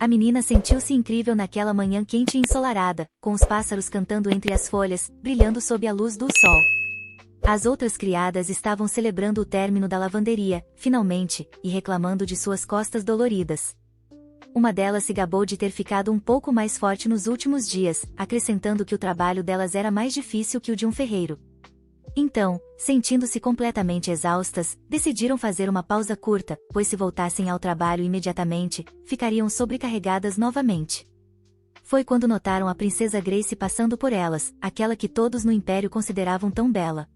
A menina sentiu-se incrível naquela manhã quente e ensolarada, com os pássaros cantando entre as folhas, brilhando sob a luz do sol. As outras criadas estavam celebrando o término da lavanderia, finalmente, e reclamando de suas costas doloridas. Uma delas se gabou de ter ficado um pouco mais forte nos últimos dias, acrescentando que o trabalho delas era mais difícil que o de um ferreiro. Então, sentindo-se completamente exaustas, decidiram fazer uma pausa curta, pois se voltassem ao trabalho imediatamente, ficariam sobrecarregadas novamente. Foi quando notaram a princesa Grace passando por elas, aquela que todos no império consideravam tão bela.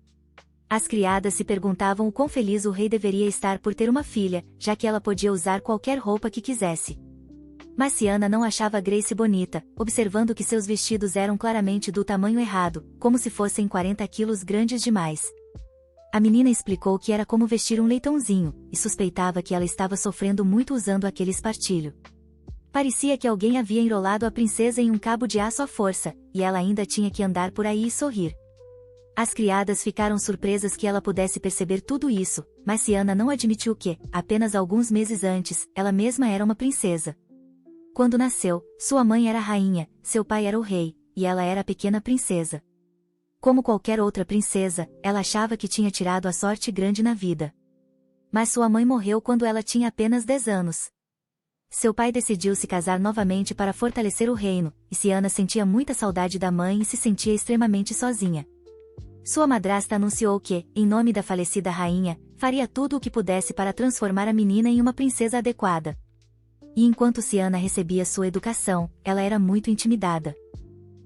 As criadas se perguntavam o quão feliz o rei deveria estar por ter uma filha, já que ela podia usar qualquer roupa que quisesse. Mas Ciana não achava Grace bonita, observando que seus vestidos eram claramente do tamanho errado, como se fossem 40 quilos grandes demais. A menina explicou que era como vestir um leitãozinho, e suspeitava que ela estava sofrendo muito usando aquele espartilho. Parecia que alguém havia enrolado a princesa em um cabo de aço à força, e ela ainda tinha que andar por aí e sorrir. As criadas ficaram surpresas que ela pudesse perceber tudo isso, mas Ciana não admitiu que, apenas alguns meses antes, ela mesma era uma princesa. Quando nasceu, sua mãe era a rainha, seu pai era o rei, e ela era a pequena princesa. Como qualquer outra princesa, ela achava que tinha tirado a sorte grande na vida. Mas sua mãe morreu quando ela tinha apenas 10 anos. Seu pai decidiu se casar novamente para fortalecer o reino, e Ciana sentia muita saudade da mãe e se sentia extremamente sozinha. Sua madrasta anunciou que, em nome da falecida rainha, faria tudo o que pudesse para transformar a menina em uma princesa adequada. E enquanto Ciana recebia sua educação, ela era muito intimidada.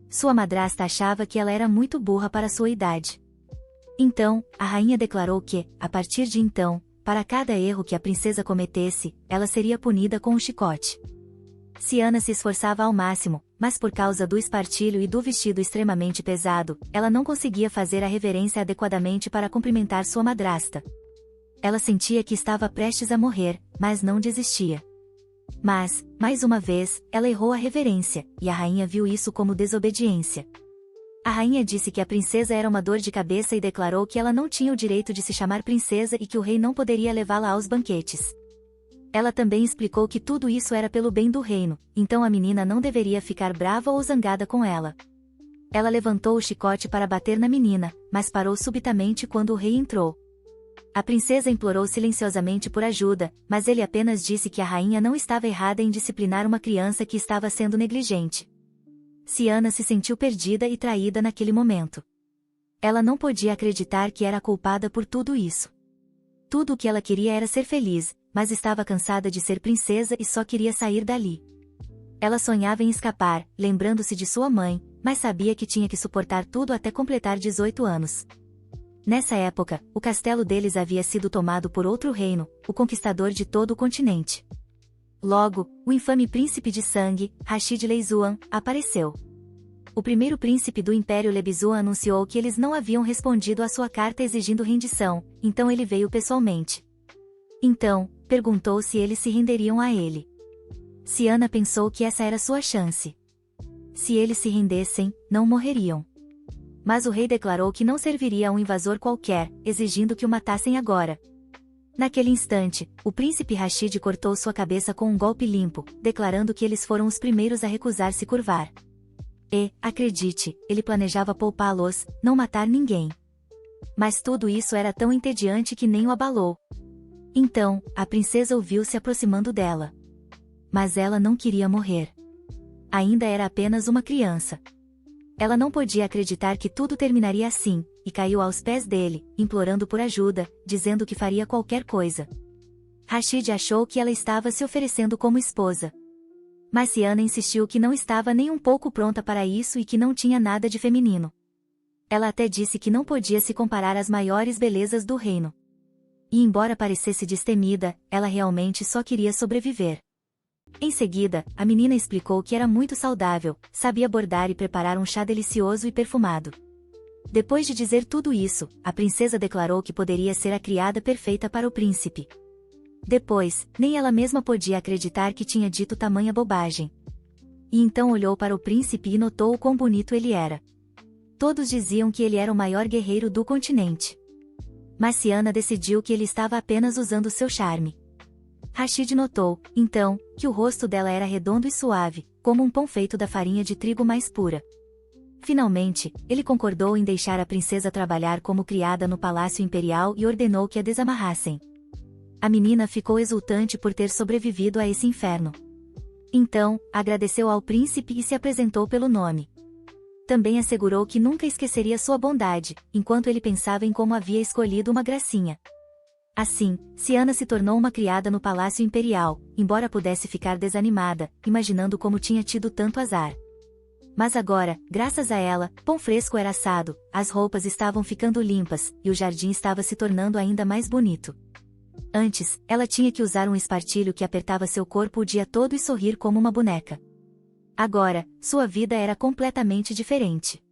Sua madrasta achava que ela era muito burra para sua idade. Então, a rainha declarou que, a partir de então, para cada erro que a princesa cometesse, ela seria punida com um chicote. Ciana se esforçava ao máximo, mas por causa do espartilho e do vestido extremamente pesado, ela não conseguia fazer a reverência adequadamente para cumprimentar sua madrasta. Ela sentia que estava prestes a morrer, mas não desistia. Mas, mais uma vez, ela errou a reverência, e a rainha viu isso como desobediência. A rainha disse que a princesa era uma dor de cabeça e declarou que ela não tinha o direito de se chamar princesa e que o rei não poderia levá-la aos banquetes. Ela também explicou que tudo isso era pelo bem do reino, então a menina não deveria ficar brava ou zangada com ela. Ela levantou o chicote para bater na menina, mas parou subitamente quando o rei entrou. A princesa implorou silenciosamente por ajuda, mas ele apenas disse que a rainha não estava errada em disciplinar uma criança que estava sendo negligente. Ciana se sentiu perdida e traída naquele momento. Ela não podia acreditar que era culpada por tudo isso. Tudo o que ela queria era ser feliz, mas estava cansada de ser princesa e só queria sair dali. Ela sonhava em escapar, lembrando-se de sua mãe, mas sabia que tinha que suportar tudo até completar 18 anos. Nessa época, o castelo deles havia sido tomado por outro reino, o conquistador de todo o continente. Logo, o infame príncipe de sangue, Rashid Leizuan, apareceu. O primeiro príncipe do Império Lebizuan anunciou que eles não haviam respondido à sua carta exigindo rendição, então ele veio pessoalmente. Então, perguntou se eles se renderiam a ele. Ciana pensou que essa era sua chance. Se eles se rendessem, não morreriam. Mas o rei declarou que não serviria a um invasor qualquer, exigindo que o matassem agora. Naquele instante, o príncipe Rashid cortou sua cabeça com um golpe limpo, declarando que eles foram os primeiros a recusar se curvar. E, acredite, ele planejava poupá-los, não matar ninguém. Mas tudo isso era tão entediante que nem o abalou. Então, a princesa ouviu se aproximando dela. Mas ela não queria morrer. Ainda era apenas uma criança. Ela não podia acreditar que tudo terminaria assim, e caiu aos pés dele, implorando por ajuda, dizendo que faria qualquer coisa. Rashid achou que ela estava se oferecendo como esposa. Mas Ciana insistiu que não estava nem um pouco pronta para isso e que não tinha nada de feminino. Ela até disse que não podia se comparar às maiores belezas do reino. E embora parecesse destemida, ela realmente só queria sobreviver. Em seguida, a menina explicou que era muito saudável, sabia bordar e preparar um chá delicioso e perfumado. Depois de dizer tudo isso, a princesa declarou que poderia ser a criada perfeita para o príncipe. Depois, nem ela mesma podia acreditar que tinha dito tamanha bobagem. E então olhou para o príncipe e notou o quão bonito ele era. Todos diziam que ele era o maior guerreiro do continente. Mas Ciana decidiu que ele estava apenas usando seu charme. Rashid notou, então, que o rosto dela era redondo e suave, como um pão feito da farinha de trigo mais pura. Finalmente, ele concordou em deixar a princesa trabalhar como criada no palácio imperial e ordenou que a desamarrassem. A menina ficou exultante por ter sobrevivido a esse inferno. Então, agradeceu ao príncipe e se apresentou pelo nome. Também assegurou que nunca esqueceria sua bondade, enquanto ele pensava em como havia escolhido uma gracinha. Assim, Ciana se tornou uma criada no palácio imperial, embora pudesse ficar desanimada, imaginando como tinha tido tanto azar. Mas agora, graças a ela, pão fresco era assado, as roupas estavam ficando limpas, e o jardim estava se tornando ainda mais bonito. Antes, ela tinha que usar um espartilho que apertava seu corpo o dia todo e sorrir como uma boneca. Agora, sua vida era completamente diferente.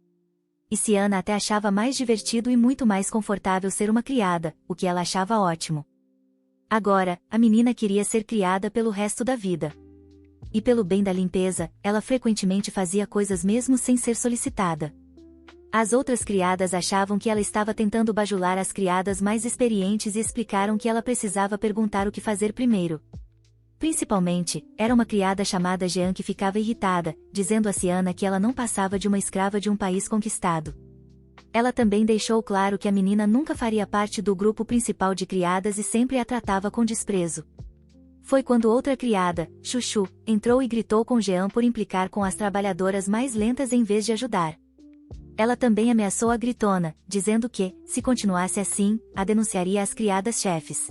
E Ciana até achava mais divertido e muito mais confortável ser uma criada, o que ela achava ótimo. Agora, a menina queria ser criada pelo resto da vida. E pelo bem da limpeza, ela frequentemente fazia coisas mesmo sem ser solicitada. As outras criadas achavam que ela estava tentando bajular as criadas mais experientes e explicaram que ela precisava perguntar o que fazer primeiro. Principalmente, era uma criada chamada Jean que ficava irritada, dizendo a Ciana que ela não passava de uma escrava de um país conquistado. Ela também deixou claro que a menina nunca faria parte do grupo principal de criadas e sempre a tratava com desprezo. Foi quando outra criada, Chuchu, entrou e gritou com Jean por implicar com as trabalhadoras mais lentas em vez de ajudar. Ela também ameaçou a gritona, dizendo que, se continuasse assim, a denunciaria às criadas-chefes.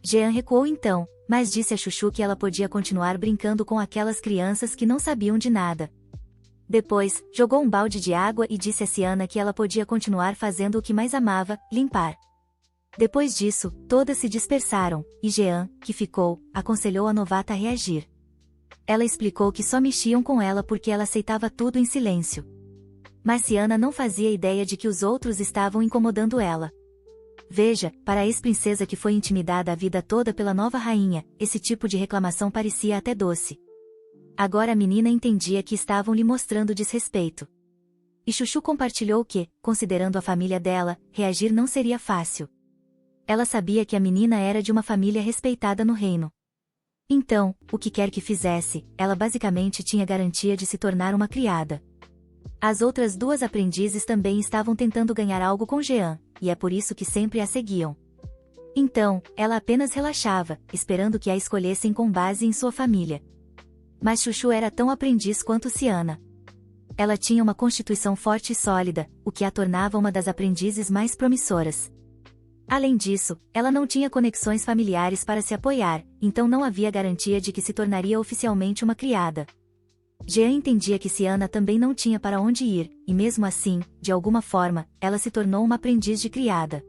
Jean recuou então, mas disse a Chuchu que ela podia continuar brincando com aquelas crianças que não sabiam de nada. Depois, jogou um balde de água e disse a Ciana que ela podia continuar fazendo o que mais amava, limpar. Depois disso, todas se dispersaram, e Jean, que ficou, aconselhou a novata a reagir. Ela explicou que só mexiam com ela porque ela aceitava tudo em silêncio. Mas Ciana não fazia ideia de que os outros estavam incomodando ela. Veja, para a ex-princesa que foi intimidada a vida toda pela nova rainha, esse tipo de reclamação parecia até doce. Agora a menina entendia que estavam lhe mostrando desrespeito. E Chuchu compartilhou que, considerando a família dela, reagir não seria fácil. Ela sabia que a menina era de uma família respeitada no reino. Então, o que quer que fizesse, ela basicamente tinha garantia de se tornar uma criada. As outras duas aprendizes também estavam tentando ganhar algo com Jean, e é por isso que sempre a seguiam. Então, ela apenas relaxava, esperando que a escolhessem com base em sua família. Mas Chuchu era tão aprendiz quanto Ciana. Ela tinha uma constituição forte e sólida, o que a tornava uma das aprendizes mais promissoras. Além disso, ela não tinha conexões familiares para se apoiar, então não havia garantia de que se tornaria oficialmente uma criada. Jean entendia que Ciana também não tinha para onde ir, e mesmo assim, de alguma forma, ela se tornou uma aprendiz de criada.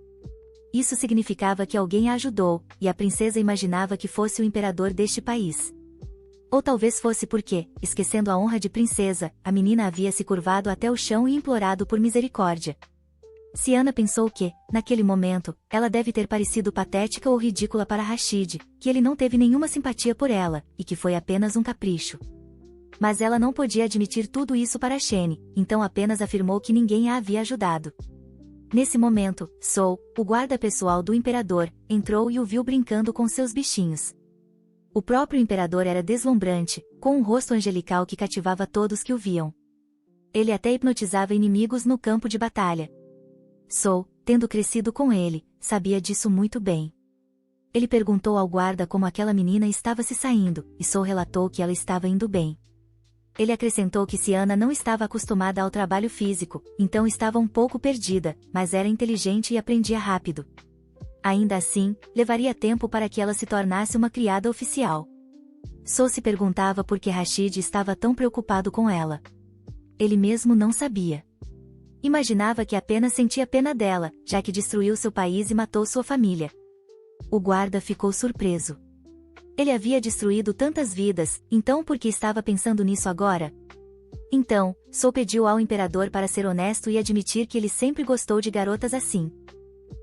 Isso significava que alguém a ajudou, e a princesa imaginava que fosse o imperador deste país. Ou talvez fosse porque, esquecendo a honra de princesa, a menina havia se curvado até o chão e implorado por misericórdia. Ciana pensou que, naquele momento, ela deve ter parecido patética ou ridícula para Rashid, que ele não teve nenhuma simpatia por ela, e que foi apenas um capricho. Mas ela não podia admitir tudo isso para Shene, então apenas afirmou que ninguém a havia ajudado. Nesse momento, Sou, o guarda pessoal do imperador, entrou e o viu brincando com seus bichinhos. O próprio imperador era deslumbrante, com um rosto angelical que cativava todos que o viam. Ele até hipnotizava inimigos no campo de batalha. Sou, tendo crescido com ele, sabia disso muito bem. Ele perguntou ao guarda como aquela menina estava se saindo, e Sou relatou que ela estava indo bem. Ele acrescentou que Ciana não estava acostumada ao trabalho físico, então estava um pouco perdida, mas era inteligente e aprendia rápido. Ainda assim, levaria tempo para que ela se tornasse uma criada oficial. Sou se perguntava por que Rashid estava tão preocupado com ela. Ele mesmo não sabia. Imaginava que apenas sentia pena dela, já que destruiu seu país e matou sua família. O guarda ficou surpreso. Ele havia destruído tantas vidas, então por que estava pensando nisso agora? Então, Sou pediu ao imperador para ser honesto e admitir que ele sempre gostou de garotas assim.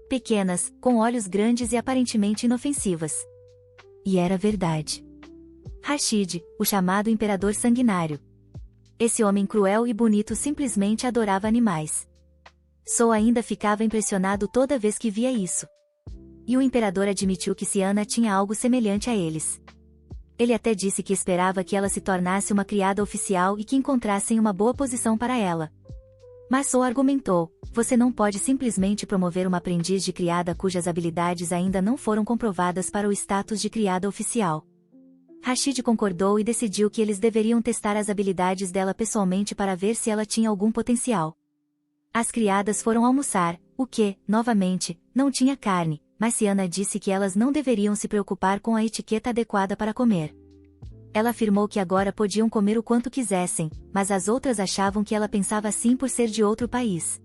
Pequenas, com olhos grandes e aparentemente inofensivas. E era verdade. Rashid, o chamado imperador sanguinário. Esse homem cruel e bonito simplesmente adorava animais. Sou ainda ficava impressionado toda vez que via isso. E o imperador admitiu que Ciana tinha algo semelhante a eles. Ele até disse que esperava que ela se tornasse uma criada oficial e que encontrassem uma boa posição para ela. Mas Sou argumentou: você não pode simplesmente promover uma aprendiz de criada cujas habilidades ainda não foram comprovadas para o status de criada oficial. Rashid concordou e decidiu que eles deveriam testar as habilidades dela pessoalmente para ver se ela tinha algum potencial. As criadas foram almoçar, o que, novamente, não tinha carne, mas Ciana disse que elas não deveriam se preocupar com a etiqueta adequada para comer. Ela afirmou que agora podiam comer o quanto quisessem, mas as outras achavam que ela pensava assim por ser de outro país.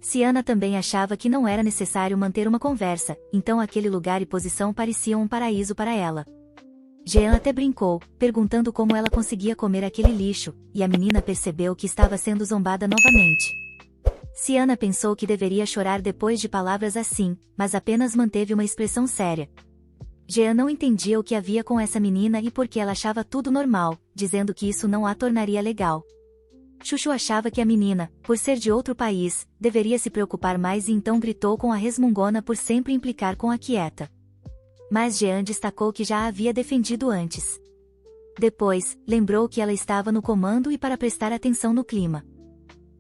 Ciana também achava que não era necessário manter uma conversa, então aquele lugar e posição pareciam um paraíso para ela. Jean até brincou, perguntando como ela conseguia comer aquele lixo, e a menina percebeu que estava sendo zombada novamente. Ciana pensou que deveria chorar depois de palavras assim, mas apenas manteve uma expressão séria. Jean não entendia o que havia com essa menina e por que ela achava tudo normal, dizendo que isso não a tornaria legal. Chuchu achava que a menina, por ser de outro país, deveria se preocupar mais e então gritou com a resmungona por sempre implicar com a quieta. Mas Jean destacou que já a havia defendido antes. Depois, lembrou que ela estava no comando e para prestar atenção no clima.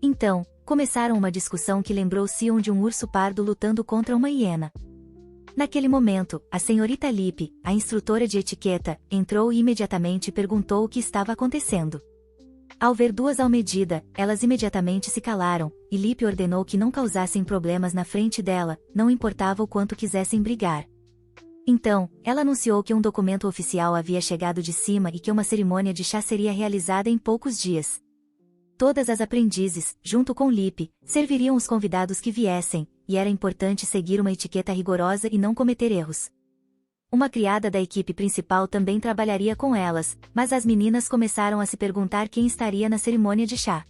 Então, começaram uma discussão que lembrou Sion de um urso pardo lutando contra uma hiena. Naquele momento, a senhorita Lip, a instrutora de etiqueta, entrou e imediatamente perguntou o que estava acontecendo. Ao ver duas ao medida, elas imediatamente se calaram, e Lip ordenou que não causassem problemas na frente dela, não importava o quanto quisessem brigar. Então, ela anunciou que um documento oficial havia chegado de cima e que uma cerimônia de chá seria realizada em poucos dias. Todas as aprendizes, junto com Lip, serviriam os convidados que viessem, e era importante seguir uma etiqueta rigorosa e não cometer erros. Uma criada da equipe principal também trabalharia com elas, mas as meninas começaram a se perguntar quem estaria na cerimônia de chá.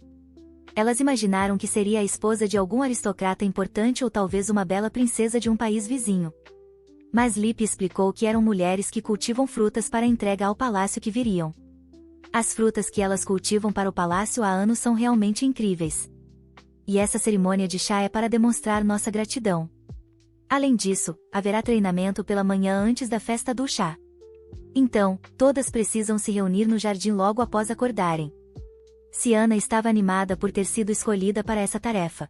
Elas imaginaram que seria a esposa de algum aristocrata importante ou talvez uma bela princesa de um país vizinho. Mas Lip explicou que eram mulheres que cultivam frutas para entrega ao palácio que viriam. As frutas que elas cultivam para o palácio há anos são realmente incríveis. E essa cerimônia de chá é para demonstrar nossa gratidão. Além disso, haverá treinamento pela manhã antes da festa do chá. Então, todas precisam se reunir no jardim logo após acordarem. Ciana estava animada por ter sido escolhida para essa tarefa.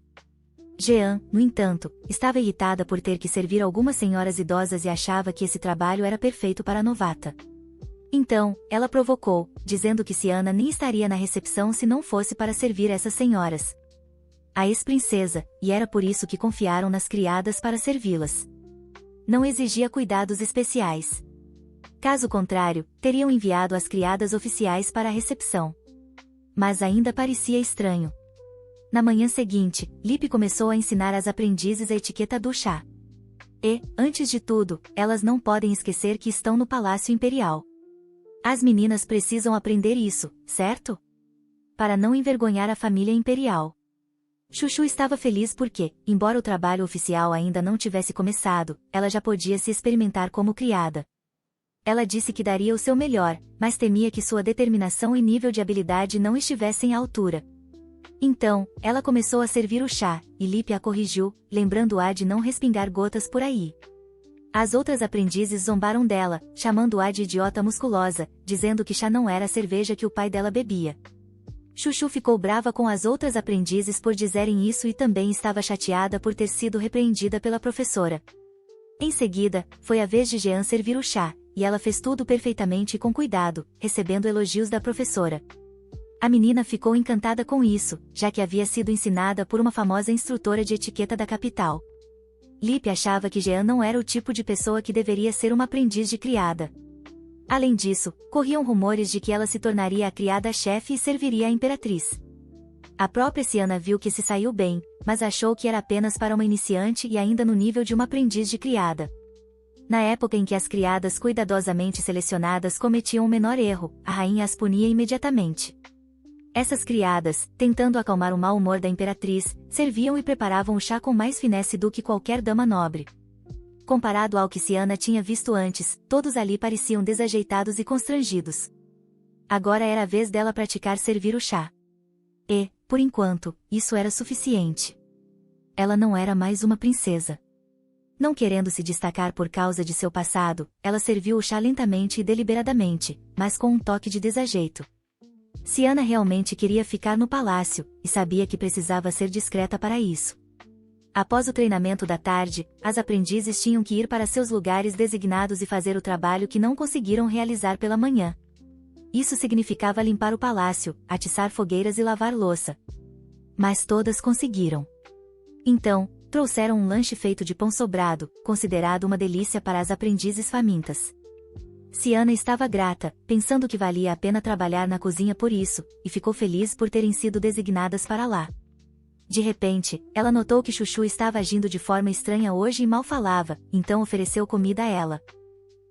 Jean, no entanto, estava irritada por ter que servir algumas senhoras idosas e achava que esse trabalho era perfeito para a novata. Então, ela provocou, dizendo que Ciana nem estaria na recepção se não fosse para servir essas senhoras. A ex-princesa, e era por isso que confiaram nas criadas para servi-las. Não exigia cuidados especiais. Caso contrário, teriam enviado as criadas oficiais para a recepção. Mas ainda parecia estranho. Na manhã seguinte, Lip começou a ensinar às aprendizes a etiqueta do chá. E, antes de tudo, elas não podem esquecer que estão no Palácio Imperial. As meninas precisam aprender isso, certo? Para não envergonhar a família imperial. Chuchu estava feliz porque, embora o trabalho oficial ainda não tivesse começado, ela já podia se experimentar como criada. Ela disse que daria o seu melhor, mas temia que sua determinação e nível de habilidade não estivessem à altura. Então, ela começou a servir o chá, e Lip a corrigiu, lembrando-a de não respingar gotas por aí. As outras aprendizes zombaram dela, chamando-a de idiota musculosa, dizendo que chá não era a cerveja que o pai dela bebia. Chuchu ficou brava com as outras aprendizes por dizerem isso e também estava chateada por ter sido repreendida pela professora. Em seguida, foi a vez de Jean servir o chá, e ela fez tudo perfeitamente e com cuidado, recebendo elogios da professora. A menina ficou encantada com isso, já que havia sido ensinada por uma famosa instrutora de etiqueta da capital. Lip achava que Jean não era o tipo de pessoa que deveria ser uma aprendiz de criada. Além disso, corriam rumores de que ela se tornaria a criada-chefe e serviria a imperatriz. A própria Ciana viu que se saiu bem, mas achou que era apenas para uma iniciante e ainda no nível de uma aprendiz de criada. Na época em que as criadas cuidadosamente selecionadas cometiam o menor erro, a rainha as punia imediatamente. Essas criadas, tentando acalmar o mau humor da imperatriz, serviam e preparavam o chá com mais finesse do que qualquer dama nobre. Comparado ao que Ciana tinha visto antes, todos ali pareciam desajeitados e constrangidos. Agora era a vez dela praticar servir o chá. E, por enquanto, isso era suficiente. Ela não era mais uma princesa. Não querendo se destacar por causa de seu passado, ela serviu o chá lentamente e deliberadamente, mas com um toque de desajeito. Ciana realmente queria ficar no palácio, e sabia que precisava ser discreta para isso. Após o treinamento da tarde, as aprendizes tinham que ir para seus lugares designados e fazer o trabalho que não conseguiram realizar pela manhã. Isso significava limpar o palácio, atiçar fogueiras e lavar louça. Mas todas conseguiram. Então, trouxeram um lanche feito de pão sobrado, considerado uma delícia para as aprendizes famintas. Ciana estava grata, pensando que valia a pena trabalhar na cozinha por isso, e ficou feliz por terem sido designadas para lá. De repente, ela notou que Chuchu estava agindo de forma estranha hoje e mal falava, então ofereceu comida a ela.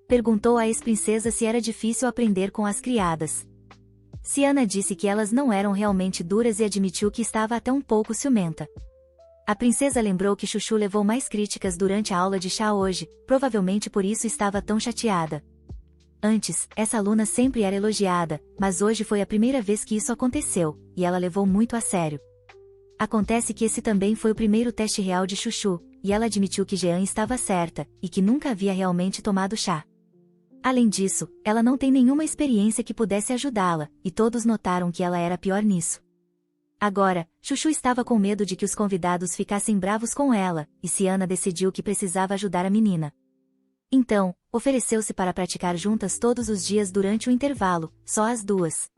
Perguntou à ex-princesa se era difícil aprender com as criadas. Ciana disse que elas não eram realmente duras e admitiu que estava até um pouco ciumenta. A princesa lembrou que Chuchu levou mais críticas durante a aula de chá hoje, provavelmente por isso estava tão chateada. Antes, essa aluna sempre era elogiada, mas hoje foi a primeira vez que isso aconteceu, e ela levou muito a sério. Acontece que esse também foi o primeiro teste real de Chuchu, e ela admitiu que Jean estava certa, e que nunca havia realmente tomado chá. Além disso, ela não tem nenhuma experiência que pudesse ajudá-la, e todos notaram que ela era pior nisso. Agora, Chuchu estava com medo de que os convidados ficassem bravos com ela, e Ciana decidiu que precisava ajudar a menina. Então, ofereceu-se para praticar juntas todos os dias durante o intervalo, só as duas.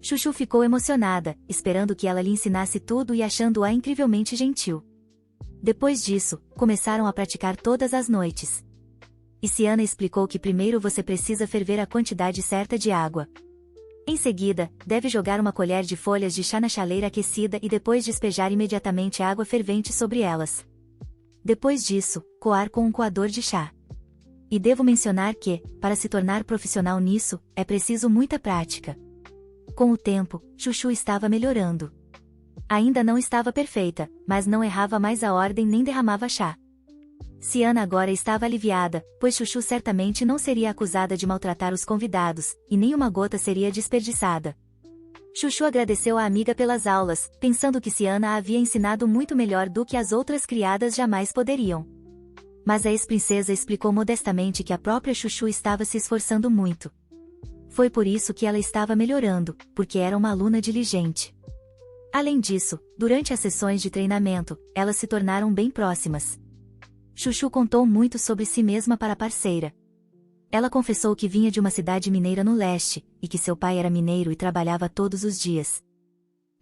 Chuchu ficou emocionada, esperando que ela lhe ensinasse tudo e achando-a incrivelmente gentil. Depois disso, começaram a praticar todas as noites. E Ciana explicou que primeiro você precisa ferver a quantidade certa de água. Em seguida, deve jogar uma colher de folhas de chá na chaleira aquecida e depois despejar imediatamente água fervente sobre elas. Depois disso, coar com um coador de chá. E devo mencionar que, para se tornar profissional nisso, é preciso muita prática. Com o tempo, Chuchu estava melhorando. Ainda não estava perfeita, mas não errava mais a ordem nem derramava chá. Ciana agora estava aliviada, pois Chuchu certamente não seria acusada de maltratar os convidados, e nem uma gota seria desperdiçada. Chuchu agradeceu à amiga pelas aulas, pensando que Ciana a havia ensinado muito melhor do que as outras criadas jamais poderiam. Mas a ex-princesa explicou modestamente que a própria Chuchu estava se esforçando muito. Foi por isso que ela estava melhorando, porque era uma aluna diligente. Além disso, durante as sessões de treinamento, elas se tornaram bem próximas. Chuchu contou muito sobre si mesma para a parceira. Ela confessou que vinha de uma cidade mineira no leste, e que seu pai era mineiro e trabalhava todos os dias.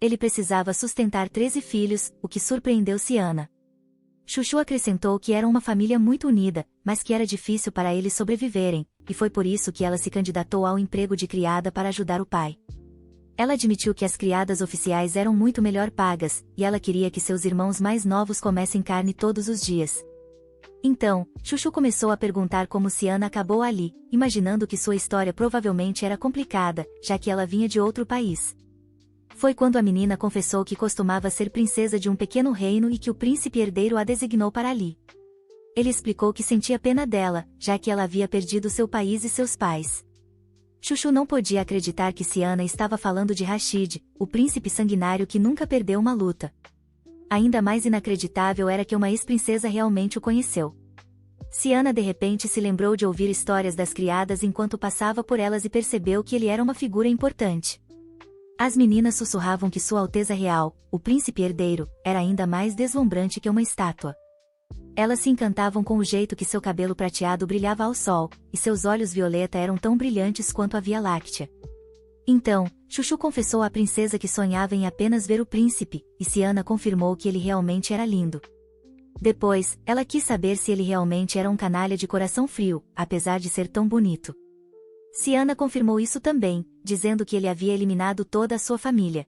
Ele precisava sustentar 13 filhos, o que surpreendeu Ciana. Chuchu acrescentou que era uma família muito unida, mas que era difícil para eles sobreviverem, e foi por isso que ela se candidatou ao emprego de criada para ajudar o pai. Ela admitiu que as criadas oficiais eram muito melhor pagas, e ela queria que seus irmãos mais novos comessem carne todos os dias. Então, Chuchu começou a perguntar como Ciana acabou ali, imaginando que sua história provavelmente era complicada, já que ela vinha de outro país. Foi quando a menina confessou que costumava ser princesa de um pequeno reino e que o príncipe herdeiro a designou para ali. Ele explicou que sentia pena dela, já que ela havia perdido seu país e seus pais. Chuchu não podia acreditar que Ciana estava falando de Rashid, o príncipe sanguinário que nunca perdeu uma luta. Ainda mais inacreditável era que uma ex-princesa realmente o conheceu. Ciana de repente se lembrou de ouvir histórias das criadas enquanto passava por elas e percebeu que ele era uma figura importante. As meninas sussurravam que Sua Alteza Real, o príncipe herdeiro, era ainda mais deslumbrante que uma estátua. Elas se encantavam com o jeito que seu cabelo prateado brilhava ao sol, e seus olhos violeta eram tão brilhantes quanto a Via Láctea. Então, Chuchu confessou à princesa que sonhava em apenas ver o príncipe, e Ciana confirmou que ele realmente era lindo. Depois, ela quis saber se ele realmente era um canalha de coração frio, apesar de ser tão bonito. Ciana confirmou isso também, dizendo que ele havia eliminado toda a sua família.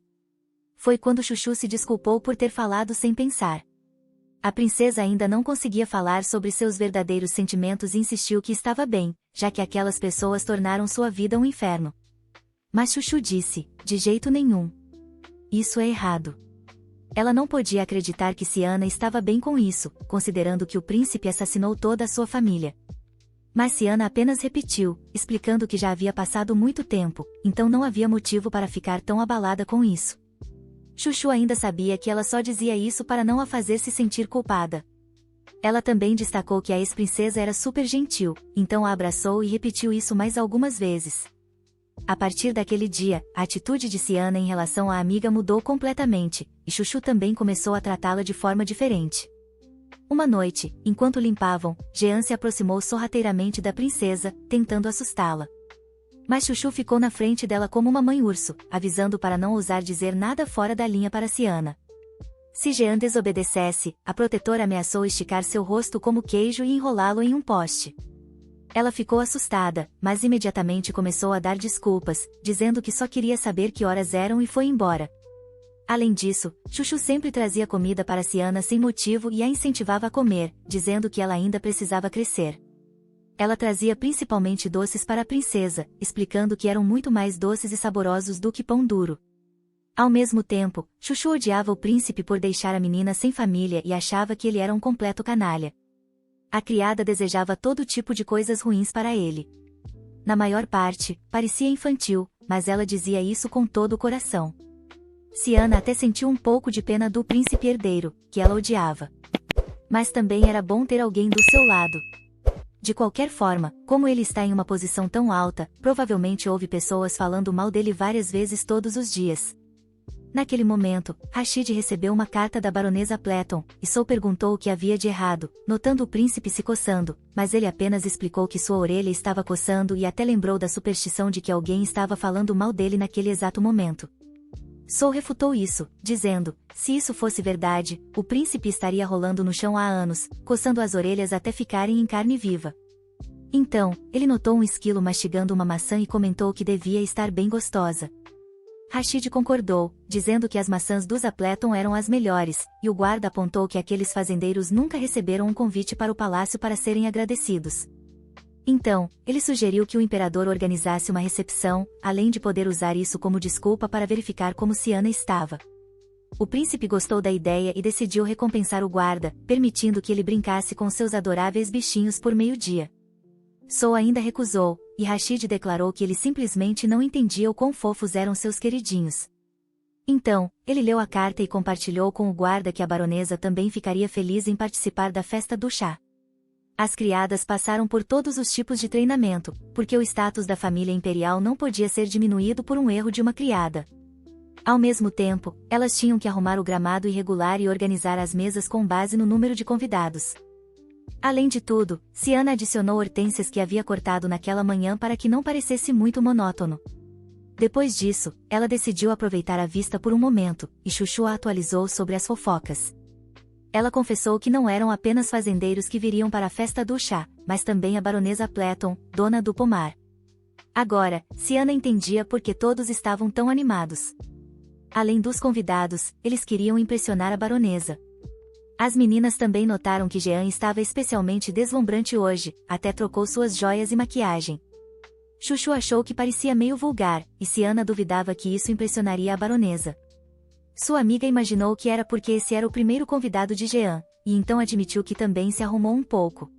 Foi quando Chuchu se desculpou por ter falado sem pensar. A princesa ainda não conseguia falar sobre seus verdadeiros sentimentos e insistiu que estava bem, já que aquelas pessoas tornaram sua vida um inferno. Mas Chuchu disse, de jeito nenhum. Isso é errado. Ela não podia acreditar que Ciana estava bem com isso, considerando que o príncipe assassinou toda a sua família. Mas Ciana apenas repetiu, explicando que já havia passado muito tempo, então não havia motivo para ficar tão abalada com isso. Chuchu ainda sabia que ela só dizia isso para não a fazer se sentir culpada. Ela também destacou que a ex-princesa era super gentil, então a abraçou e repetiu isso mais algumas vezes. A partir daquele dia, a atitude de Ciana em relação à amiga mudou completamente, e Chuchu também começou a tratá-la de forma diferente. Uma noite, enquanto limpavam, Jean se aproximou sorrateiramente da princesa, tentando assustá-la. Mas Chuchu ficou na frente dela como uma mãe urso, avisando para não ousar dizer nada fora da linha para Ciana. Se Jean desobedecesse, a protetora ameaçou esticar seu rosto como queijo e enrolá-lo em um poste. Ela ficou assustada, mas imediatamente começou a dar desculpas, dizendo que só queria saber que horas eram e foi embora. Além disso, Chuchu sempre trazia comida para Ciana sem motivo e a incentivava a comer, dizendo que ela ainda precisava crescer. Ela trazia principalmente doces para a princesa, explicando que eram muito mais doces e saborosos do que pão duro. Ao mesmo tempo, Chuchu odiava o príncipe por deixar a menina sem família e achava que ele era um completo canalha. A criada desejava todo tipo de coisas ruins para ele. Na maior parte, parecia infantil, mas ela dizia isso com todo o coração. Ciana até sentiu um pouco de pena do príncipe herdeiro, que ela odiava. Mas também era bom ter alguém do seu lado. De qualquer forma, como ele está em uma posição tão alta, provavelmente houve pessoas falando mal dele várias vezes todos os dias. Naquele momento, Rashid recebeu uma carta da baronesa Pleton, e Sou perguntou o que havia de errado, notando o príncipe se coçando, mas ele apenas explicou que sua orelha estava coçando e até lembrou da superstição de que alguém estava falando mal dele naquele exato momento. Sou refutou isso, dizendo, se isso fosse verdade, o príncipe estaria rolando no chão há anos, coçando as orelhas até ficarem em carne viva. Então, ele notou um esquilo mastigando uma maçã e comentou que devia estar bem gostosa. Rashid concordou, dizendo que as maçãs dos Apleton eram as melhores, e o guarda apontou que aqueles fazendeiros nunca receberam um convite para o palácio para serem agradecidos. Então, ele sugeriu que o imperador organizasse uma recepção, além de poder usar isso como desculpa para verificar como Ciana estava. O príncipe gostou da ideia e decidiu recompensar o guarda, permitindo que ele brincasse com seus adoráveis bichinhos por meio-dia. Sou ainda recusou, e Rashid declarou que ele simplesmente não entendia o quão fofos eram seus queridinhos. Então, ele leu a carta e compartilhou com o guarda que a baronesa também ficaria feliz em participar da festa do chá. As criadas passaram por todos os tipos de treinamento, porque o status da família imperial não podia ser diminuído por um erro de uma criada. Ao mesmo tempo, elas tinham que arrumar o gramado irregular e organizar as mesas com base no número de convidados. Além de tudo, Ciana adicionou hortênsias que havia cortado naquela manhã para que não parecesse muito monótono. Depois disso, ela decidiu aproveitar a vista por um momento, e Chuchu a atualizou sobre as fofocas. Ela confessou que não eram apenas fazendeiros que viriam para a festa do chá, mas também a baronesa Pleton, dona do pomar. Agora, Ciana entendia por que todos estavam tão animados. Além dos convidados, eles queriam impressionar a baronesa. As meninas também notaram que Jean estava especialmente deslumbrante hoje, até trocou suas joias e maquiagem. Chuchu achou que parecia meio vulgar, e Ciana duvidava que isso impressionaria a baronesa. Sua amiga imaginou que era porque esse era o primeiro convidado de Jean, e então admitiu que também se arrumou um pouco.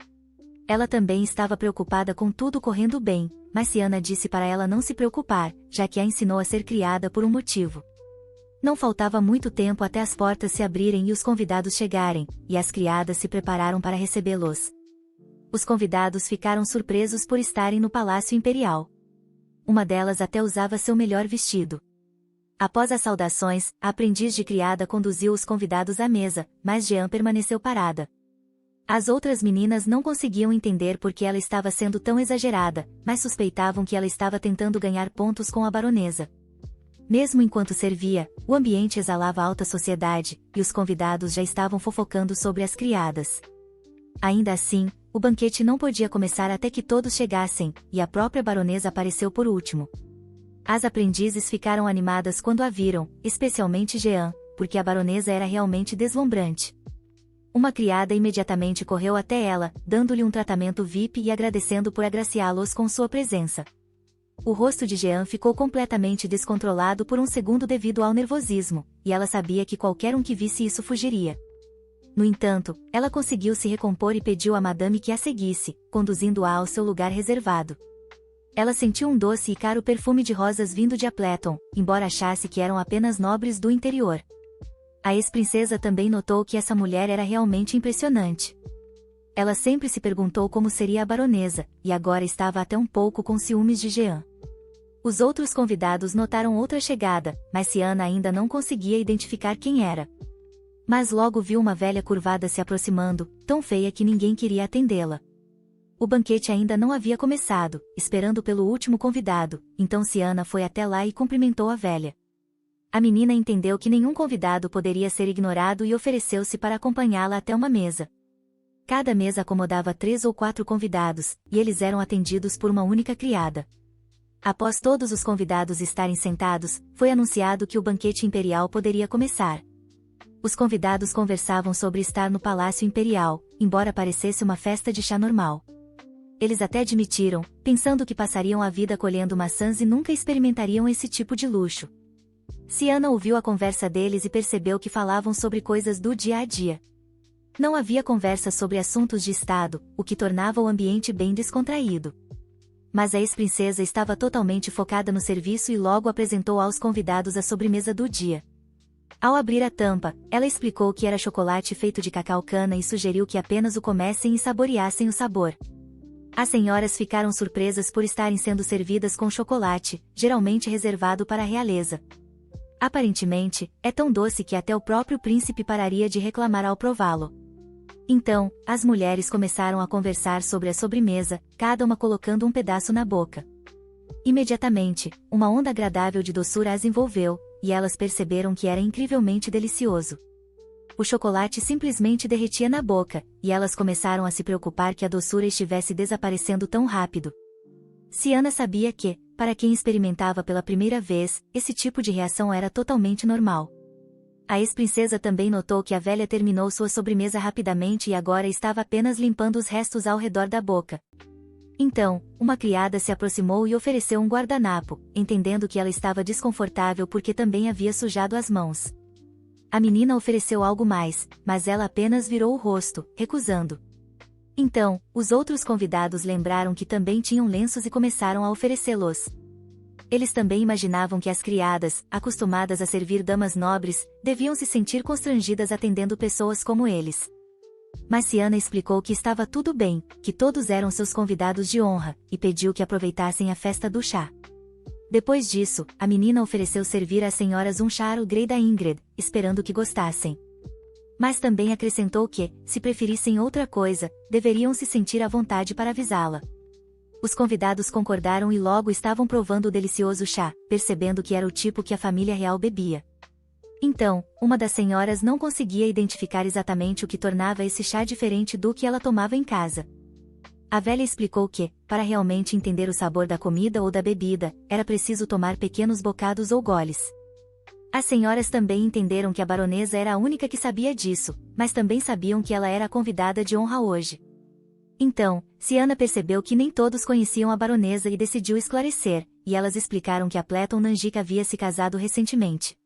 Ela também estava preocupada com tudo correndo bem, mas Ciana disse para ela não se preocupar, já que a ensinou a ser criada por um motivo. Não faltava muito tempo até as portas se abrirem e os convidados chegarem, e as criadas se prepararam para recebê-los. Os convidados ficaram surpresos por estarem no Palácio Imperial. Uma delas até usava seu melhor vestido. Após as saudações, a aprendiz de criada conduziu os convidados à mesa, mas Jean permaneceu parada. As outras meninas não conseguiam entender por que ela estava sendo tão exagerada, mas suspeitavam que ela estava tentando ganhar pontos com a baronesa. Mesmo enquanto servia, o ambiente exalava alta sociedade, e os convidados já estavam fofocando sobre as criadas. Ainda assim, o banquete não podia começar até que todos chegassem, e a própria baronesa apareceu por último. As aprendizes ficaram animadas quando a viram, especialmente Jean, porque a baronesa era realmente deslumbrante. Uma criada imediatamente correu até ela, dando-lhe um tratamento VIP e agradecendo por agraciá-los com sua presença. O rosto de Jean ficou completamente descontrolado por um segundo devido ao nervosismo, e ela sabia que qualquer um que visse isso fugiria. No entanto, ela conseguiu se recompor e pediu a madame que a seguisse, conduzindo-a ao seu lugar reservado. Ela sentiu um doce e caro perfume de rosas vindo de Apleton, embora achasse que eram apenas nobres do interior. A ex-princesa também notou que essa mulher era realmente impressionante. Ela sempre se perguntou como seria a baronesa, e agora estava até um pouco com ciúmes de Jean. Os outros convidados notaram outra chegada, mas Siana ainda não conseguia identificar quem era. Mas logo viu uma velha curvada se aproximando, tão feia que ninguém queria atendê-la. O banquete ainda não havia começado, esperando pelo último convidado, então Siana foi até lá e cumprimentou a velha. A menina entendeu que nenhum convidado poderia ser ignorado e ofereceu-se para acompanhá-la até uma mesa. Cada mesa acomodava 3 ou 4 convidados, e eles eram atendidos por uma única criada. Após todos os convidados estarem sentados, foi anunciado que o banquete imperial poderia começar. Os convidados conversavam sobre estar no Palácio Imperial, embora parecesse uma festa de chá normal. Eles até admitiram, pensando que passariam a vida colhendo maçãs e nunca experimentariam esse tipo de luxo. Siana ouviu a conversa deles e percebeu que falavam sobre coisas do dia a dia. Não havia conversa sobre assuntos de Estado, o que tornava o ambiente bem descontraído. Mas a ex-princesa estava totalmente focada no serviço e logo apresentou aos convidados a sobremesa do dia. Ao abrir a tampa, ela explicou que era chocolate feito de cacau-cana e sugeriu que apenas o comessem e saboreassem o sabor. As senhoras ficaram surpresas por estarem sendo servidas com chocolate, geralmente reservado para a realeza. Aparentemente, é tão doce que até o próprio príncipe pararia de reclamar ao prová-lo. Então, as mulheres começaram a conversar sobre a sobremesa, cada uma colocando um pedaço na boca. Imediatamente, uma onda agradável de doçura as envolveu, e elas perceberam que era incrivelmente delicioso. O chocolate simplesmente derretia na boca, e elas começaram a se preocupar que a doçura estivesse desaparecendo tão rápido. Siana sabia que, para quem experimentava pela primeira vez, esse tipo de reação era totalmente normal. A ex-princesa também notou que a velha terminou sua sobremesa rapidamente e agora estava apenas limpando os restos ao redor da boca. Então, uma criada se aproximou e ofereceu um guardanapo, entendendo que ela estava desconfortável porque também havia sujado as mãos. A menina ofereceu algo mais, mas ela apenas virou o rosto, recusando. Então, os outros convidados lembraram que também tinham lenços e começaram a oferecê-los. Eles também imaginavam que as criadas, acostumadas a servir damas nobres, deviam se sentir constrangidas atendendo pessoas como eles. Mas Siana explicou que estava tudo bem, que todos eram seus convidados de honra, e pediu que aproveitassem a festa do chá. Depois disso, a menina ofereceu servir às senhoras um chá Earl Grey da Ingrid, esperando que gostassem. Mas também acrescentou que, se preferissem outra coisa, deveriam se sentir à vontade para avisá-la. Os convidados concordaram e logo estavam provando o delicioso chá, percebendo que era o tipo que a família real bebia. Então, uma das senhoras não conseguia identificar exatamente o que tornava esse chá diferente do que ela tomava em casa. A velha explicou que, para realmente entender o sabor da comida ou da bebida, era preciso tomar pequenos bocados ou goles. As senhoras também entenderam que a baronesa era a única que sabia disso, mas também sabiam que ela era a convidada de honra hoje. Então, Siana percebeu que nem todos conheciam a baronesa e decidiu esclarecer, e elas explicaram que a Pleton Nanjik havia se casado recentemente.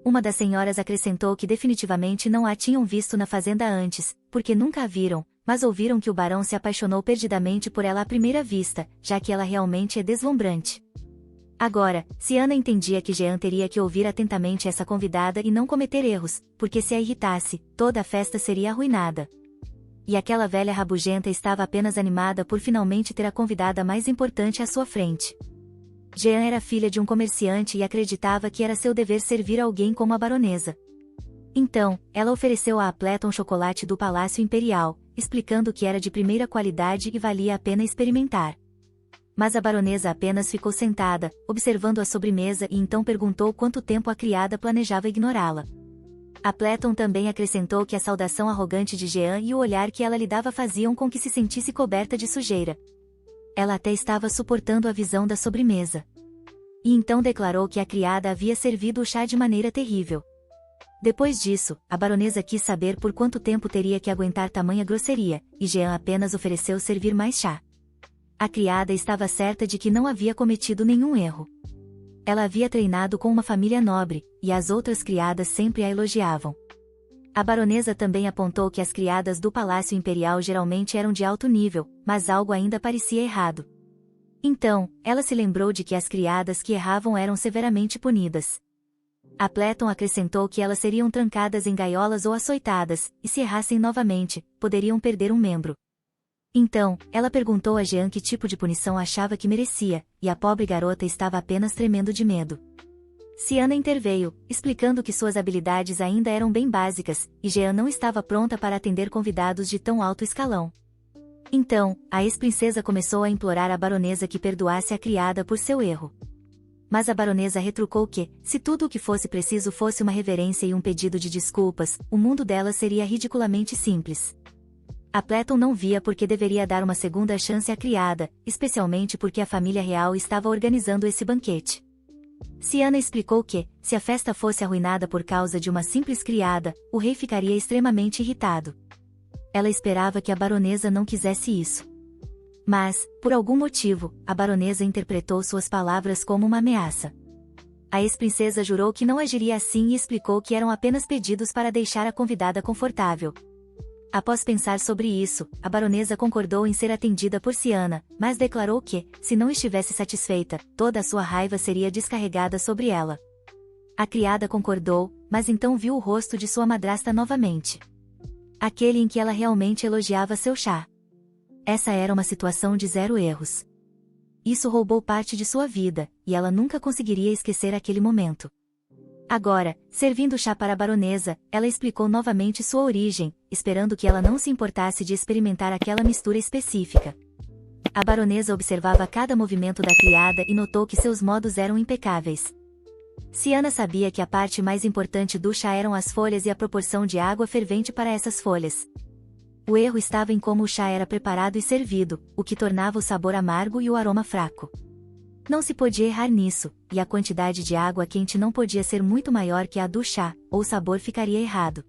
Uma das senhoras acrescentou que definitivamente não a tinham visto na fazenda antes, porque nunca a viram, mas ouviram que o barão se apaixonou perdidamente por ela à primeira vista, já que ela realmente é deslumbrante. Agora, Siana entendia que Jean teria que ouvir atentamente essa convidada e não cometer erros, porque se a irritasse, toda a festa seria arruinada. E aquela velha rabugenta estava apenas animada por finalmente ter a convidada mais importante à sua frente. Jean era filha de um comerciante e acreditava que era seu dever servir alguém como a baronesa. Então, ela ofereceu a Appleton chocolate do Palácio Imperial, explicando que era de primeira qualidade e valia a pena experimentar. Mas a baronesa apenas ficou sentada, observando a sobremesa e então perguntou quanto tempo a criada planejava ignorá-la. Appleton também acrescentou que a saudação arrogante de Jean e o olhar que ela lhe dava faziam com que se sentisse coberta de sujeira. Ela até estava suportando a visão da sobremesa. E então declarou que a criada havia servido o chá de maneira terrível. Depois disso, a baronesa quis saber por quanto tempo teria que aguentar tamanha grosseria, e Jean apenas ofereceu servir mais chá. A criada estava certa de que não havia cometido nenhum erro. Ela havia treinado com uma família nobre, e as outras criadas sempre a elogiavam. A baronesa também apontou que as criadas do Palácio Imperial geralmente eram de alto nível, mas algo ainda parecia errado. Então, ela se lembrou de que as criadas que erravam eram severamente punidas. Apleton acrescentou que elas seriam trancadas em gaiolas ou açoitadas, e se errassem novamente, poderiam perder um membro. Então, ela perguntou a Jean que tipo de punição achava que merecia, e a pobre garota estava apenas tremendo de medo. Siana interveio, explicando que suas habilidades ainda eram bem básicas, e Jean não estava pronta para atender convidados de tão alto escalão. Então, a ex-princesa começou a implorar à baronesa que perdoasse a criada por seu erro. Mas a baronesa retrucou que, se tudo o que fosse preciso fosse uma reverência e um pedido de desculpas, o mundo dela seria ridiculamente simples. Apleton não via por que deveria dar uma segunda chance à criada, especialmente porque a família real estava organizando esse banquete. Siana explicou que, se a festa fosse arruinada por causa de uma simples criada, o rei ficaria extremamente irritado. Ela esperava que a baronesa não quisesse isso. Mas, por algum motivo, a baronesa interpretou suas palavras como uma ameaça. A ex-princesa jurou que não agiria assim e explicou que eram apenas pedidos para deixar a convidada confortável. Após pensar sobre isso, a baronesa concordou em ser atendida por Siana, mas declarou que, se não estivesse satisfeita, toda a sua raiva seria descarregada sobre ela. A criada concordou, mas então viu o rosto de sua madrasta novamente. Aquele em que ela realmente elogiava seu chá. Essa era uma situação de 0 erros. Isso roubou parte de sua vida, e ela nunca conseguiria esquecer aquele momento. Agora, servindo chá para a baronesa, ela explicou novamente sua origem, esperando que ela não se importasse de experimentar aquela mistura específica. A baronesa observava cada movimento da criada e notou que seus modos eram impecáveis. Siana sabia que a parte mais importante do chá eram as folhas e a proporção de água fervente para essas folhas. O erro estava em como o chá era preparado e servido, o que tornava o sabor amargo e o aroma fraco. Não se podia errar nisso, e a quantidade de água quente não podia ser muito maior que a do chá, ou o sabor ficaria errado.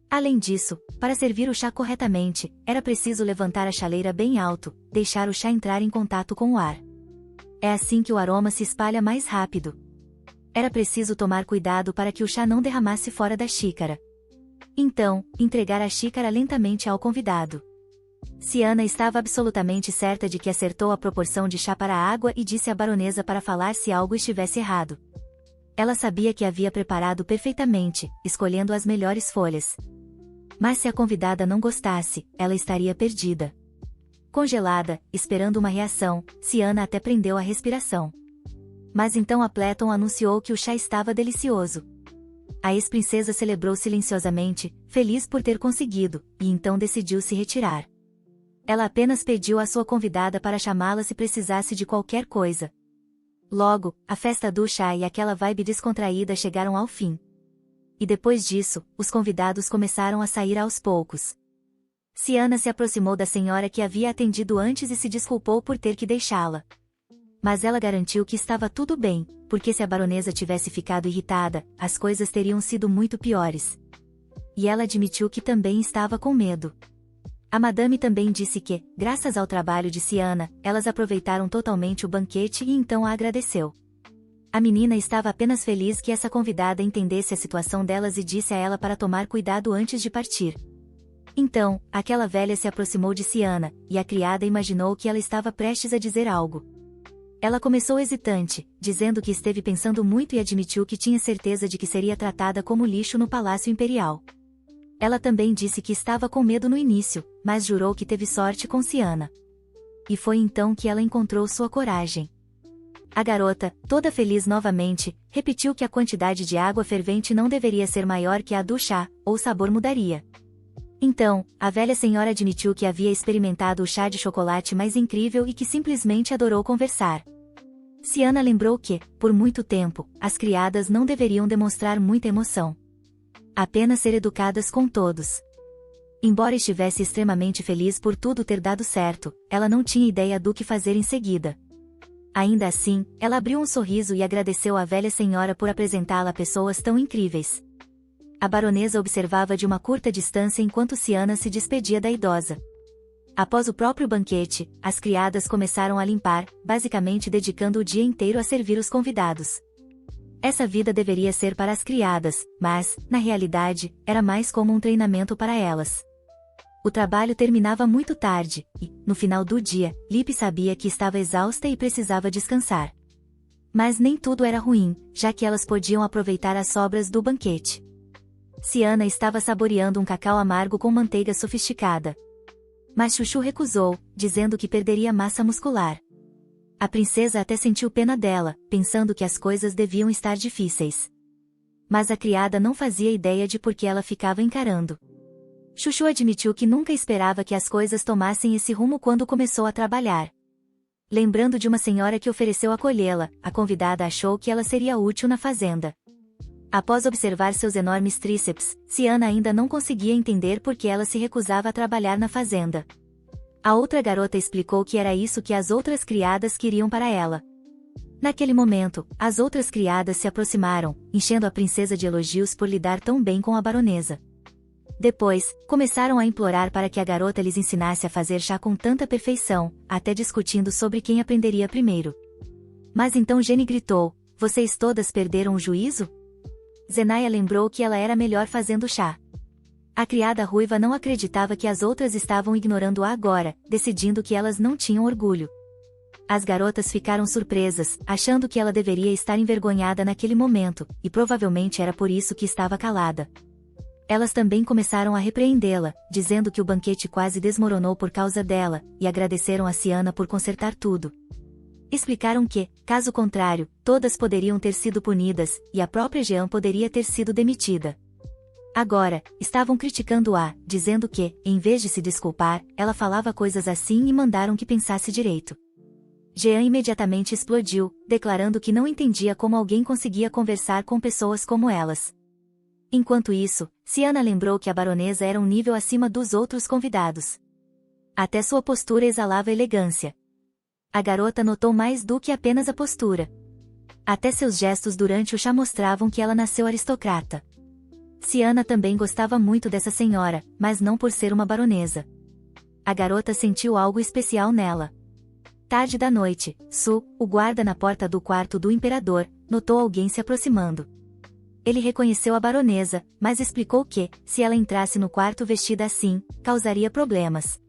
Além disso, para servir o chá corretamente, era preciso levantar a chaleira bem alto, deixar o chá entrar em contato com o ar. É assim que o aroma se espalha mais rápido. Era preciso tomar cuidado para que o chá não derramasse fora da xícara. Então, entregar a xícara lentamente ao convidado. Siana estava absolutamente certa de que acertou a proporção de chá para a água e disse à baronesa para falar se algo estivesse errado. Ela sabia que havia preparado perfeitamente, escolhendo as melhores folhas. Mas se a convidada não gostasse, ela estaria perdida. Congelada, esperando uma reação, Siana até prendeu a respiração. Mas então Apleton anunciou que o chá estava delicioso. A ex-princesa celebrou silenciosamente, feliz por ter conseguido, e então decidiu se retirar. Ela apenas pediu à sua convidada para chamá-la se precisasse de qualquer coisa. Logo, a festa do chá e aquela vibe descontraída chegaram ao fim. E depois disso, os convidados começaram a sair aos poucos. Siana se aproximou da senhora que havia atendido antes e se desculpou por ter que deixá-la. Mas ela garantiu que estava tudo bem, porque se a baronesa tivesse ficado irritada, as coisas teriam sido muito piores. E ela admitiu que também estava com medo. A madame também disse que, graças ao trabalho de Siana, elas aproveitaram totalmente o banquete e então a agradeceu. A menina estava apenas feliz que essa convidada entendesse a situação delas e disse a ela para tomar cuidado antes de partir. Então, aquela velha se aproximou de Siana, e a criada imaginou que ela estava prestes a dizer algo. Ela começou hesitante, dizendo que esteve pensando muito e admitiu que tinha certeza de que seria tratada como lixo no Palácio Imperial. Ela também disse que estava com medo no início, mas jurou que teve sorte com Siana. E foi então que ela encontrou sua coragem. A garota, toda feliz novamente, repetiu que a quantidade de água fervente não deveria ser maior que a do chá, ou o sabor mudaria. Então, a velha senhora admitiu que havia experimentado o chá de chocolate mais incrível e que simplesmente adorou conversar. Siana lembrou que, por muito tempo, as criadas não deveriam demonstrar muita emoção. Apenas ser educadas com todos. Embora estivesse extremamente feliz por tudo ter dado certo, ela não tinha ideia do que fazer em seguida. Ainda assim, ela abriu um sorriso e agradeceu à velha senhora por apresentá-la a pessoas tão incríveis. A baronesa observava de uma curta distância enquanto Siana se despedia da idosa. Após o próprio banquete, as criadas começaram a limpar, basicamente dedicando o dia inteiro a servir os convidados. Essa vida deveria ser para as criadas, mas, na realidade, era mais como um treinamento para elas. O trabalho terminava muito tarde, e, no final do dia, Lip sabia que estava exausta e precisava descansar. Mas nem tudo era ruim, já que elas podiam aproveitar as sobras do banquete. Ciana estava saboreando um cacau amargo com manteiga sofisticada. Mas Chuchu recusou, dizendo que perderia massa muscular. A princesa até sentiu pena dela, pensando que as coisas deviam estar difíceis. Mas a criada não fazia ideia de por que ela ficava encarando. Chuchu admitiu que nunca esperava que as coisas tomassem esse rumo quando começou a trabalhar. Lembrando de uma senhora que ofereceu acolhê-la, a convidada achou que ela seria útil na fazenda. Após observar seus enormes tríceps, Ciana ainda não conseguia entender por que ela se recusava a trabalhar na fazenda. A outra garota explicou que era isso que as outras criadas queriam para ela. Naquele momento, as outras criadas se aproximaram, enchendo a princesa de elogios por lidar tão bem com a baronesa. Depois, começaram a implorar para que a garota lhes ensinasse a fazer chá com tanta perfeição, até discutindo sobre quem aprenderia primeiro. Mas então Jenny gritou: "Vocês todas perderam o juízo?" Zenaia lembrou que ela era melhor fazendo chá. A criada ruiva não acreditava que as outras estavam ignorando-a agora, decidindo que elas não tinham orgulho. As garotas ficaram surpresas, achando que ela deveria estar envergonhada naquele momento, e provavelmente era por isso que estava calada. Elas também começaram a repreendê-la, dizendo que o banquete quase desmoronou por causa dela, e agradeceram a Ciana por consertar tudo. Explicaram que, caso contrário, todas poderiam ter sido punidas, e a própria Jean poderia ter sido demitida. Agora, estavam criticando-a, dizendo que, em vez de se desculpar, ela falava coisas assim e mandaram que pensasse direito. Jean imediatamente explodiu, declarando que não entendia como alguém conseguia conversar com pessoas como elas. Enquanto isso, Ciana lembrou que a baronesa era um nível acima dos outros convidados. Até sua postura exalava elegância. A garota notou mais do que apenas a postura. Até seus gestos durante o chá mostravam que ela nasceu aristocrata. Ciana também gostava muito dessa senhora, mas não por ser uma baronesa. A garota sentiu algo especial nela. Tarde da noite, Su, o guarda na porta do quarto do imperador, notou alguém se aproximando. Ele reconheceu a baronesa, mas explicou que, se ela entrasse no quarto vestida assim, causaria problemas.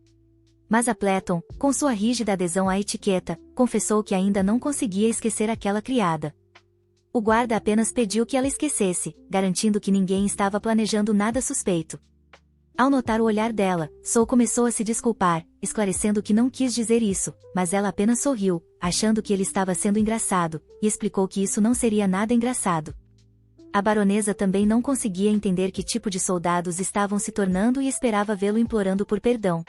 Mas a Pleton, com sua rígida adesão à etiqueta, confessou que ainda não conseguia esquecer aquela criada. O guarda apenas pediu que ela esquecesse, garantindo que ninguém estava planejando nada suspeito. Ao notar o olhar dela, Su começou a se desculpar, esclarecendo que não quis dizer isso, mas ela apenas sorriu, achando que ele estava sendo engraçado, e explicou que isso não seria nada engraçado. A baronesa também não conseguia entender que tipo de soldados estavam se tornando e esperava vê-lo implorando por perdão.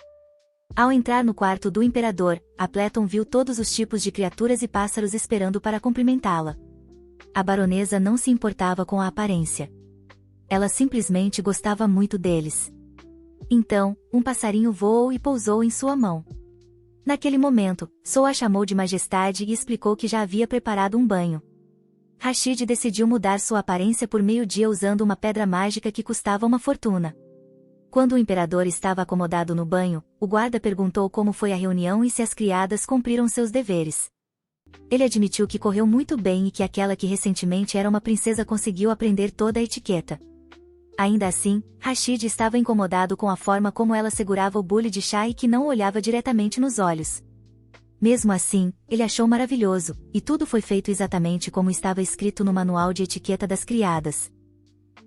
Ao entrar no quarto do imperador, a Pleton viu todos os tipos de criaturas e pássaros esperando para cumprimentá-la. A baronesa não se importava com a aparência. Ela simplesmente gostava muito deles. Então, um passarinho voou e pousou em sua mão. Naquele momento, Su a chamou de majestade e explicou que já havia preparado um banho. Rashid decidiu mudar sua aparência por meio-dia usando uma pedra mágica que custava uma fortuna. Quando o imperador estava acomodado no banho, o guarda perguntou como foi a reunião e se as criadas cumpriram seus deveres. Ele admitiu que correu muito bem e que aquela que recentemente era uma princesa conseguiu aprender toda a etiqueta. Ainda assim, Rashid estava incomodado com a forma como ela segurava o bule de chá e que não olhava diretamente nos olhos. Mesmo assim, ele achou maravilhoso, e tudo foi feito exatamente como estava escrito no manual de etiqueta das criadas.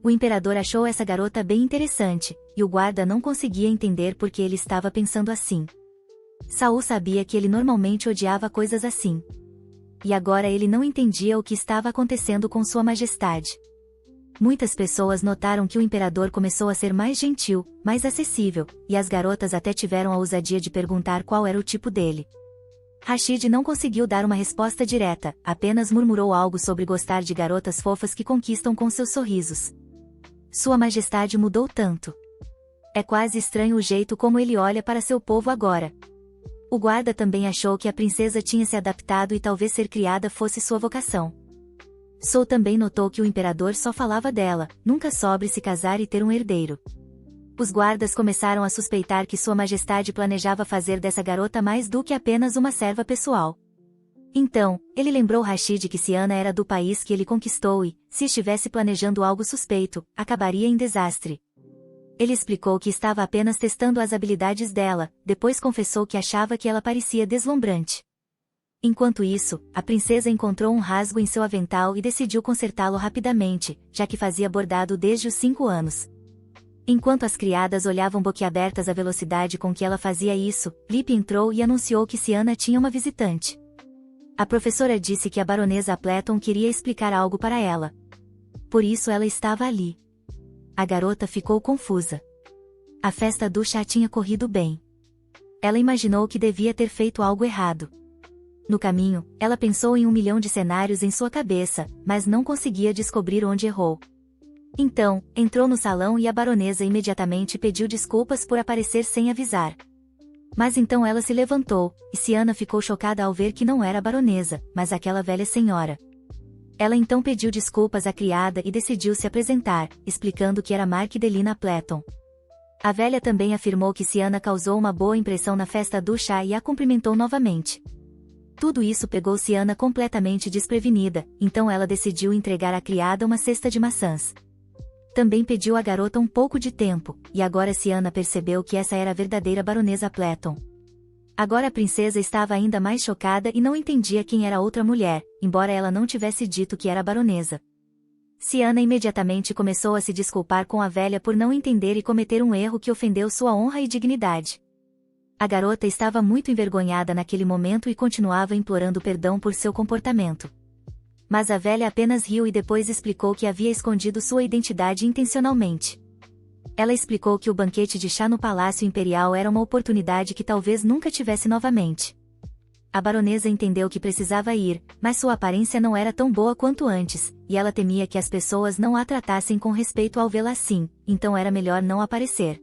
O imperador achou essa garota bem interessante, e o guarda não conseguia entender por que ele estava pensando assim. Saul sabia que ele normalmente odiava coisas assim. E agora ele não entendia o que estava acontecendo com Sua Majestade. Muitas pessoas notaram que o imperador começou a ser mais gentil, mais acessível, e as garotas até tiveram a ousadia de perguntar qual era o tipo dele. Rashid não conseguiu dar uma resposta direta, apenas murmurou algo sobre gostar de garotas fofas que conquistam com seus sorrisos. Sua Majestade mudou tanto. É quase estranho o jeito como ele olha para seu povo agora. O guarda também achou que a princesa tinha se adaptado e talvez ser criada fosse sua vocação. Su também notou que o imperador só falava dela, nunca sobre se casar e ter um herdeiro. Os guardas começaram a suspeitar que Sua Majestade planejava fazer dessa garota mais do que apenas uma serva pessoal. Então, ele lembrou Rashid que Ciana era do país que ele conquistou e, se estivesse planejando algo suspeito, acabaria em desastre. Ele explicou que estava apenas testando as habilidades dela, depois confessou que achava que ela parecia deslumbrante. Enquanto isso, a princesa encontrou um rasgo em seu avental e decidiu consertá-lo rapidamente, já que fazia bordado desde os 5 anos. Enquanto as criadas olhavam boquiabertas à velocidade com que ela fazia isso, Lip entrou e anunciou que Siana tinha uma visitante. A professora disse que a baronesa Appleton queria explicar algo para ela. Por isso ela estava ali. A garota ficou confusa. A festa do chá tinha corrido bem. Ela imaginou que devia ter feito algo errado. No caminho, ela pensou em 1 milhão de cenários em sua cabeça, mas não conseguia descobrir onde errou. Então, entrou no salão e a baronesa imediatamente pediu desculpas por aparecer sem avisar. Mas então ela se levantou, e Siana ficou chocada ao ver que não era a baronesa, mas aquela velha senhora. Ela então pediu desculpas à criada e decidiu se apresentar, explicando que era Mark-Delina Appleton. A velha também afirmou que Siana causou uma boa impressão na festa do chá e a cumprimentou novamente. Tudo isso pegou Siana completamente desprevenida, então ela decidiu entregar à criada uma cesta de maçãs. Também pediu à garota um pouco de tempo, e agora Siana percebeu que essa era a verdadeira baronesa Appleton. Agora a princesa estava ainda mais chocada e não entendia quem era a outra mulher, embora ela não tivesse dito que era a baronesa. Siana imediatamente começou a se desculpar com a velha por não entender e cometer um erro que ofendeu sua honra e dignidade. A garota estava muito envergonhada naquele momento e continuava implorando perdão por seu comportamento. Mas a velha apenas riu e depois explicou que havia escondido sua identidade intencionalmente. Ela explicou que o banquete de chá no Palácio Imperial era uma oportunidade que talvez nunca tivesse novamente. A baronesa entendeu que precisava ir, mas sua aparência não era tão boa quanto antes, e ela temia que as pessoas não a tratassem com respeito ao vê-la assim, então era melhor não aparecer.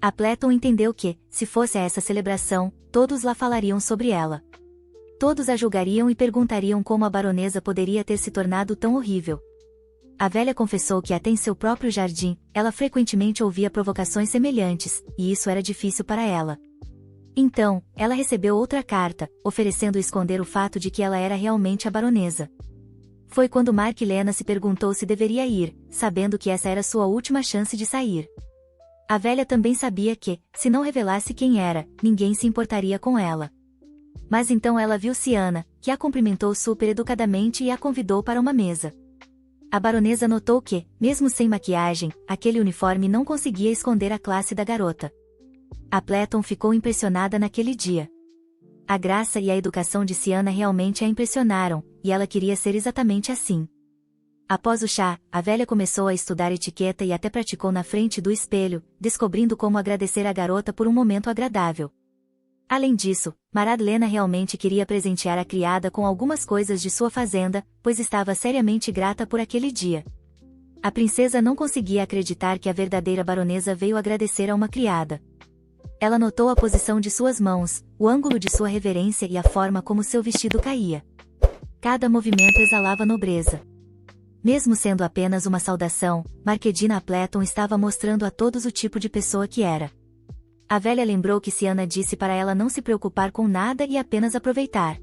Appleton entendeu que, se fosse a essa celebração, todos lá falariam sobre ela. Todos a julgariam e perguntariam como a baronesa poderia ter se tornado tão horrível. A velha confessou que até em seu próprio jardim, ela frequentemente ouvia provocações semelhantes, e isso era difícil para ela. Então, ela recebeu outra carta, oferecendo esconder o fato de que ela era realmente a baronesa. Foi quando Mark-Lena se perguntou se deveria ir, sabendo que essa era sua última chance de sair. A velha também sabia que, se não revelasse quem era, ninguém se importaria com ela. Mas então ela viu Siana, que a cumprimentou super educadamente e a convidou para uma mesa. A baronesa notou que, mesmo sem maquiagem, aquele uniforme não conseguia esconder a classe da garota. Appleton ficou impressionada naquele dia. A graça e a educação de Siana realmente a impressionaram, e ela queria ser exatamente assim. Após o chá, a velha começou a estudar etiqueta e até praticou na frente do espelho, descobrindo como agradecer a garota por um momento agradável. Além disso, Marad-Lena realmente queria presentear a criada com algumas coisas de sua fazenda, pois estava seriamente grata por aquele dia. A princesa não conseguia acreditar que a verdadeira baronesa veio agradecer a uma criada. Ela notou a posição de suas mãos, o ângulo de sua reverência e a forma como seu vestido caía. Cada movimento exalava nobreza. Mesmo sendo apenas uma saudação, Marquedina Appleton estava mostrando a todos o tipo de pessoa que era. A velha lembrou que Siana disse para ela não se preocupar com nada e apenas aproveitar.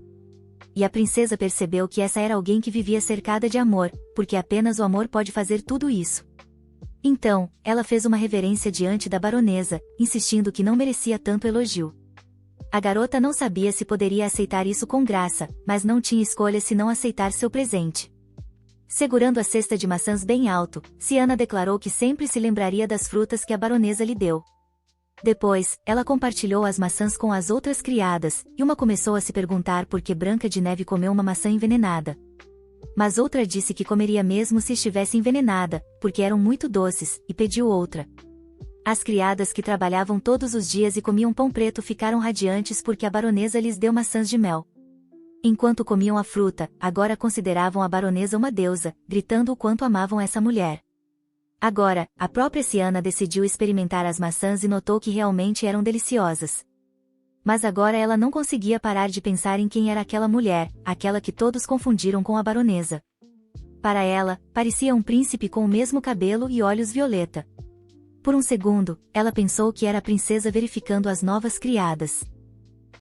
E a princesa percebeu que essa era alguém que vivia cercada de amor, porque apenas o amor pode fazer tudo isso. Então, ela fez uma reverência diante da baronesa, insistindo que não merecia tanto elogio. A garota não sabia se poderia aceitar isso com graça, mas não tinha escolha senão aceitar seu presente. Segurando a cesta de maçãs bem alto, Siana declarou que sempre se lembraria das frutas que a baronesa lhe deu. Depois, ela compartilhou as maçãs com as outras criadas, e uma começou a se perguntar por que Branca de Neve comeu uma maçã envenenada. Mas outra disse que comeria mesmo se estivesse envenenada, porque eram muito doces, e pediu outra. As criadas que trabalhavam todos os dias e comiam pão preto ficaram radiantes porque a baronesa lhes deu maçãs de mel. Enquanto comiam a fruta, agora consideravam a baronesa uma deusa, gritando o quanto amavam essa mulher. Agora, a própria Siana decidiu experimentar as maçãs e notou que realmente eram deliciosas. Mas agora ela não conseguia parar de pensar em quem era aquela mulher, aquela que todos confundiram com a baronesa. Para ela, parecia um príncipe com o mesmo cabelo e olhos violeta. Por um segundo, ela pensou que era a princesa verificando as novas criadas.